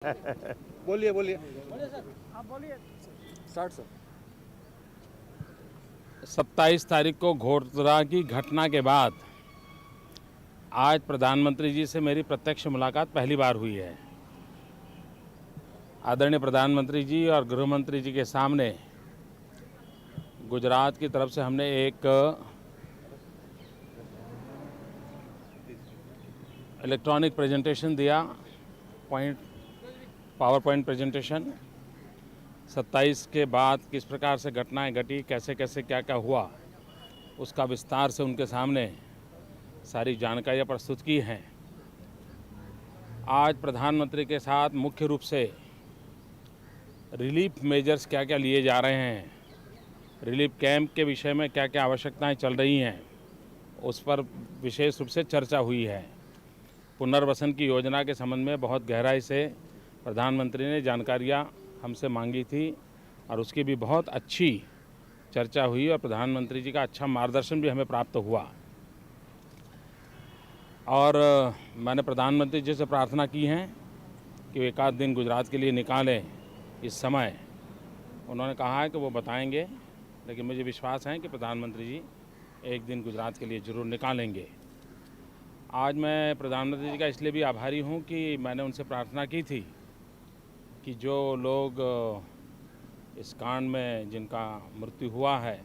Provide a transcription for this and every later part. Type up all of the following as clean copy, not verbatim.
बोलिए बोलिए सर, आप बोलिए। Start sir. 27 तारीख को घोड़दरा की घटना के बाद आज प्रधानमंत्री जी से मेरी प्रत्यक्ष मुलाकात पहली बार हुई है। आदरणीय प्रधानमंत्री जी और गृह मंत्री जी के सामने गुजरात की तरफ से हमने एक इलेक्ट्रॉनिक प्रेजेंटेशन दिया, पावर पॉइंट प्रेजेंटेशन। 27 के बाद किस प्रकार से घटनाएं घटी, कैसे कैसे क्या क्या हुआ, उसका विस्तार से उनके सामने सारी जानकारियां प्रस्तुत की हैं। आज प्रधानमंत्री के साथ मुख्य रूप से रिलीफ मेजर्स क्या क्या लिए जा रहे हैं, रिलीफ कैंप के विषय में क्या क्या आवश्यकताएं चल रही हैं, उस पर विशेष रूप से चर्चा हुई है। पुनर्वसन की योजना के संबंध में बहुत गहराई से प्रधानमंत्री ने जानकारियां हमसे मांगी थी और उसकी भी बहुत अच्छी चर्चा हुई और प्रधानमंत्री जी का अच्छा मार्गदर्शन भी हमें प्राप्त हुआ। और मैंने प्रधानमंत्री जी से प्रार्थना की है कि एक आध दिन गुजरात के लिए निकालें इस समय। उन्होंने कहा है कि वो बताएंगे, लेकिन मुझे विश्वास है कि प्रधानमंत्री जी एक दिन गुजरात के लिए ज़रूर निकालेंगे। आज मैं प्रधानमंत्री जी का इसलिए भी आभारी हूँ कि मैंने उनसे प्रार्थना की थी कि जो लोग इस कांड में जिनका मृत्यु हुआ है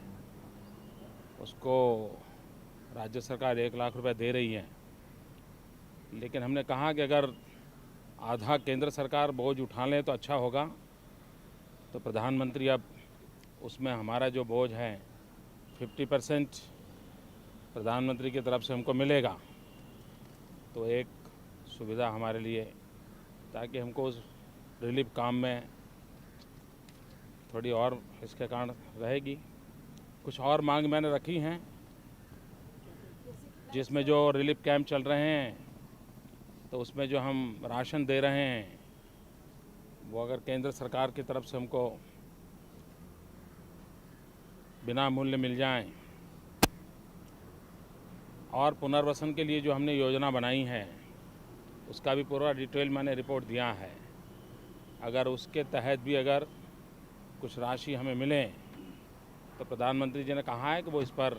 उसको राज्य सरकार 1 लाख रुपए दे रही है, लेकिन हमने कहा कि अगर आधा केंद्र सरकार बोझ उठा लें तो अच्छा होगा। तो प्रधानमंत्री अब उसमें हमारा जो बोझ है 50% प्रधानमंत्री की तरफ से हमको मिलेगा, तो एक सुविधा हमारे लिए, ताकि हमको उस रिलीफ काम में थोड़ी और इसके कारण रहेगी। कुछ और मांग मैंने रखी हैं, जिसमें जो रिलीफ कैंप चल रहे हैं तो उसमें जो हम राशन दे रहे हैं वो अगर केंद्र सरकार की तरफ से हमको बिना मूल्य मिल जाए, और पुनर्वसन के लिए जो हमने योजना बनाई है उसका भी पूरा डिटेल मैंने रिपोर्ट दिया है। अगर उसके तहत भी अगर कुछ राशि हमें मिले तो प्रधानमंत्री जी ने कहा है कि वो इस पर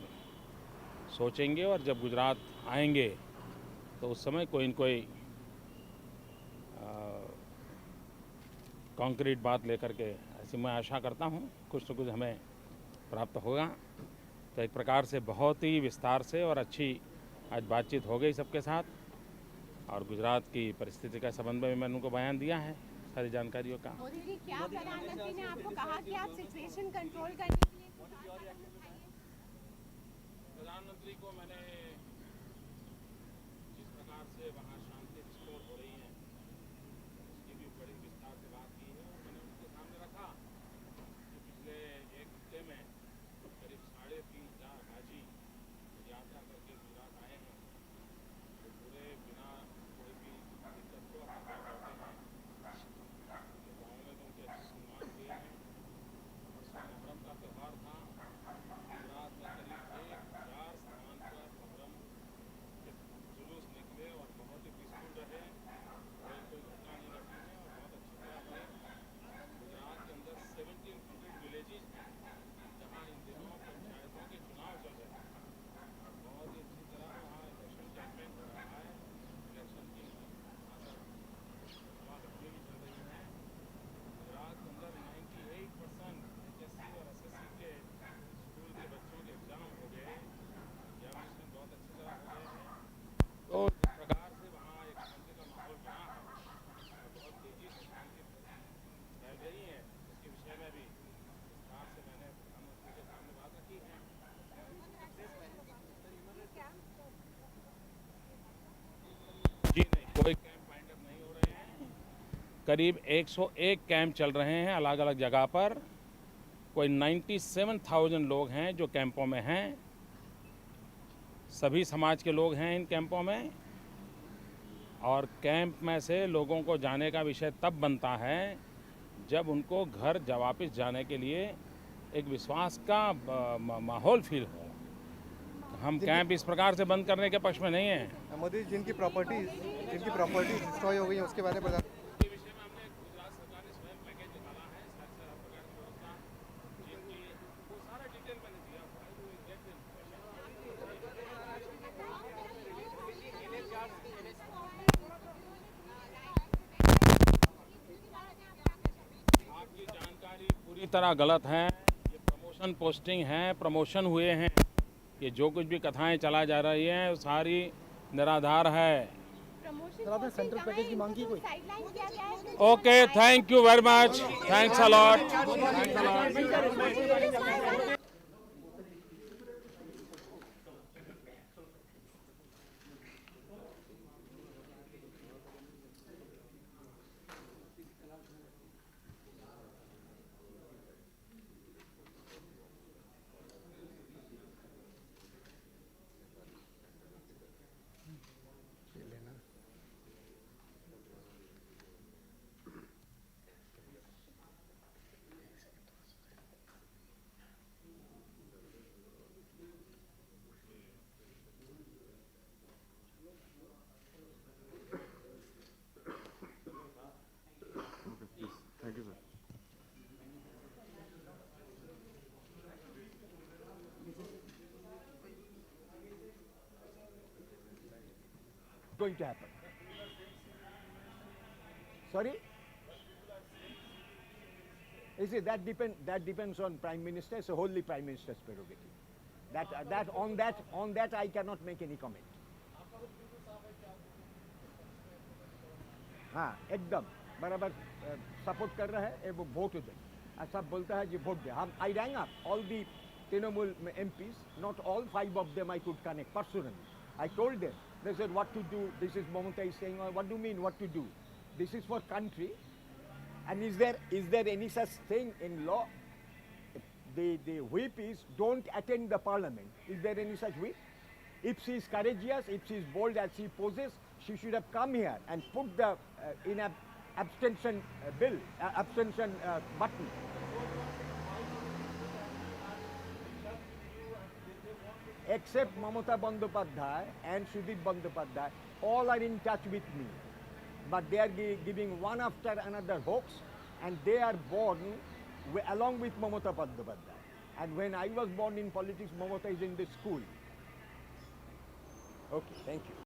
सोचेंगे और जब गुजरात आएंगे तो उस समय कोई न कोई कॉन्क्रीट बात लेकर के, ऐसी मैं आशा करता हूँ कुछ न कुछ हमें प्राप्त होगा। तो एक प्रकार से बहुत ही विस्तार से और अच्छी आज बातचीत हो गई सबके साथ, और गुजरात की परिस्थिति का संबंध में मैंने उनको बयान दिया है सारी जानकारियों का। मोदी जी, क्या प्रधानमंत्री ने आपको कहा कि आप सिचुएशन कंट्रोल करने के लिए कुछ और कदम उठाइए? प्रधानमंत्री को मैंने जिस प्रकार से वहाँ शांति रिस्टोर हो रही है उसकी भी बड़ी विस्तार से बात की है, और मैंने उनके सामने रखा कि पिछले एक हफ्ते में करीब 3,500 हाजी यात्रा करके गुजरात आए हैं, तो पूरे बिना कोई भी दिक्कत को अपने घर लौटे हैं। उनके गाँव में भी उनके अच्छे सम्मान हुए हैं। परसों मुहर्रम का त्यौहार था, गुजरात में करीब 1,000 स्थान पर मुहर्रम के जुलूस निकले और बहुत ही पीसफुल रहे, कोई घटना नहीं घटी है और बहुत अच्छी तरह हुए। गुजरात के अंदर 1700 विलेजेस हैं जहाँ इन दिनों पंचायतों के चुनाव चल रहे हैं, और बहुत ही अच्छी तरह वहाँ इलेक्शन कैंपेन हो रहा है। इलेक्शन की हवा गतियाँ भी चल रही हैं। गुजरात के अंदर 98% HSC और SSC के स्कूल के बच्चों के एग्ज़ाम हो गए, एग्जामिनेशन बहुत अच्छी तरह हो गए हैं। तो जिस प्रकार से वहाँ एक शांति का माहौल बना है और बहुत तेज़ी से शांति फैल रही है, इसके विषय में भी विस्तार से मैंने प्रधानमंत्री के सामने बात रखी है। जी नहीं, कोई कैंप वाइंड अप नहीं हो रहे हैं। करीब 101 कैंप चल रहे हैं अलग अलग जगह पर। कोई 97,000 लोग हैं जो कैंपों में हैं। सभी समाज के लोग हैं इन कैंपों में, और कैंप में से लोगों को जाने का विषय तब बनता है जब उनको घर वापस जाने के लिए एक विश्वास का माहौल फील हो। हम कैंप इस प्रकार से बंद करने के पक्ष में नहीं हैं। मोदी जी, जिनकी प्रॉपर्टीज डिस्ट्रॉय हो गई है उसके बारे में के विषय में हमने पूरी तरह गलत है। ये प्रमोशन पोस्टिंग है, प्रमोशन हुए हैं। ये जो कुछ भी कथाएं चला जा रही हैं वो सारी निराधार है। प्रमोशन आपने पोस्टिंग सेंट्रल कहाँ पैकेज है? की इनको मांग की तो कोई? साइडलाइन किया गया है। Okay, thank you very much, thanks a lot. Thank you, sir. Going to happen. Sorry? You see, that depends on Prime Minister. It's a wholly Prime Minister's prerogative. On that I cannot make any comment. हाँ एकदम बराबर support कर रहा है वो vote दे सब बोलता है जी वोट दे हम I rang up all the Trinamool MPs, not all 5 of them I could connect personally. I told them, they said what to do, this is Mamata is saying, oh, what do you mean what to do? This is for country, and is there any such thing in law? The whip is don't attend the parliament. Is there any such whip? If she is courageous, if she is bold as she poses, she should have come here and put the abstention bill, abstention button. Except Mamata Bandyopadhyay and Sudip Bandyopadhyay, all are in touch with me. But they are giving one after another hoax, and they are born along with Mamata Bandyopadhyay. And when I was born in politics, Mamata is in the school. Okay, thank you.